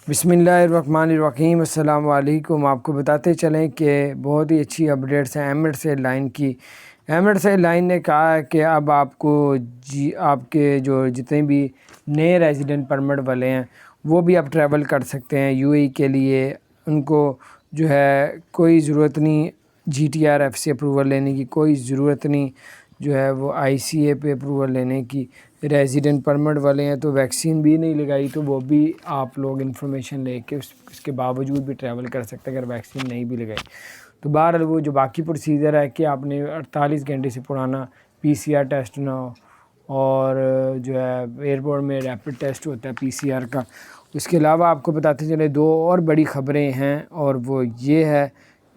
بسم اللہ الرحمن الرحیم۔ السلام علیکم۔ آپ کو بتاتے چلیں کہ بہت ہی اچھی اپڈیٹس ہیں ایمریٹس ایئر لائن کی۔ ایمریٹس ایئر لائن نے کہا ہے کہ اب آپ کو آپ کے جو جتنے بھی نئے ریزیڈنٹ پرمٹ والے ہیں وہ بھی اب ٹریول کر سکتے ہیں یو اے ای کے لیے۔ ان کو جو ہے کوئی ضرورت نہیں GTRF سے اپروول لینے کی، کوئی ضرورت نہیں جو ہے وہ ICA پہ اپروول لینے کی۔ ریزیڈنٹ پرمٹ والے ہیں تو ویکسین بھی نہیں لگائی تو وہ بھی آپ لوگ انفارمیشن لے کے اس کے باوجود بھی ٹریول کر سکتے ہیں اگر ویکسین نہیں بھی لگائی تو۔ بہرحال وہ جو باقی پروسیجر ہے کہ آپ نے 48 گھنٹے سے پرانا PCR ٹیسٹ نہ ہو، اور جو ہے ایئرپورٹ میں ریپڈ ٹیسٹ ہوتا ہے PCR کا۔ اس کے علاوہ آپ کو بتاتے چلے دو اور بڑی خبریں ہیں، اور وہ یہ ہے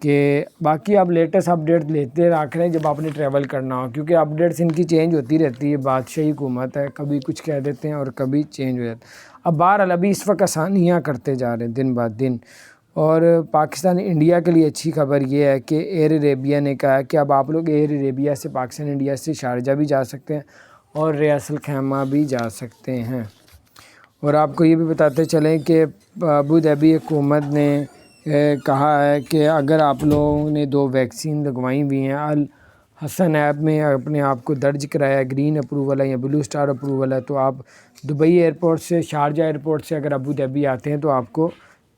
کہ باقی آپ لیٹسٹ اپڈیٹ لیتے رکھ رہے ہیں جب آپ نے ٹریول کرنا ہو، کیونکہ اپڈیٹس ان کی چینج ہوتی رہتی ہے۔ بادشاہی حکومت ہے، کبھی کچھ کہہ دیتے ہیں اور کبھی چینج ہو جاتا ہے۔ اب بہرحال ابھی اس وقت آسانیاں کرتے جا رہے ہیں دن بعد دن۔ اور پاکستان انڈیا کے لیے اچھی خبر یہ ہے کہ ایئر اریبیا نے کہا ہے کہ اب آپ لوگ ایئر اریبیا سے پاکستان انڈیا سے شارجہ بھی جا سکتے ہیں اور ریاض الخیمہ بھی جا سکتے ہیں۔ اور آپ کو یہ بھی بتاتے چلیں کہ ابوظہبی حکومت نے کہا ہے کہ اگر آپ لوگوں نے 2 ویکسین لگوائی ہوئی ہیں، الحسن ایپ میں اپنے آپ کو درج کرایا، گرین اپروول ہے یا بلو سٹار اپروول ہے، تو آپ دبئی ایئرپورٹ سے، شارجہ ایئرپورٹ سے اگر ابوظہبی آتے ہیں تو آپ کو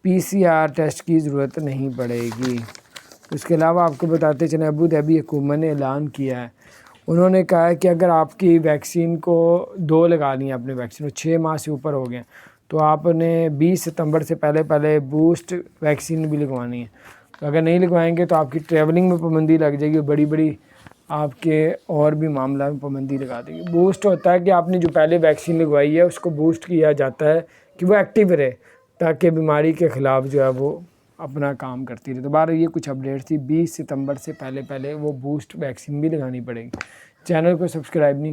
PCR ٹیسٹ کی ضرورت نہیں پڑے گی۔ اس کے علاوہ آپ کو بتاتے چلیں ابوظہبی حکومت نے اعلان کیا ہے، انہوں نے کہا ہے کہ اگر آپ کی ویکسین کو 2 لگا لی ہیں، اپنے ویکسین کو 6 ماہ سے اوپر ہو گئے ہیں، تو آپ نے 20 ستمبر سے پہلے بوسٹ ویکسین بھی لگوانی ہے۔ تو اگر نہیں لگوائیں گے تو آپ کی ٹریولنگ میں پابندی لگ جائے گی، بڑی آپ کے اور بھی معاملات میں پابندی لگا دے گی۔ بوسٹ ہوتا ہے کہ آپ نے جو پہلے ویکسین لگوائی ہے اس کو بوسٹ کیا جاتا ہے کہ وہ ایکٹیو رہے، تاکہ بیماری کے خلاف جو ہے وہ اپنا کام کرتی رہے۔ دوبارہ یہ کچھ اپڈیٹ تھی، 20 ستمبر سے پہلے وہ بوسٹ ویکسین بھی لگانی پڑے گی۔ چینل کو سبسکرائب نہیں کیا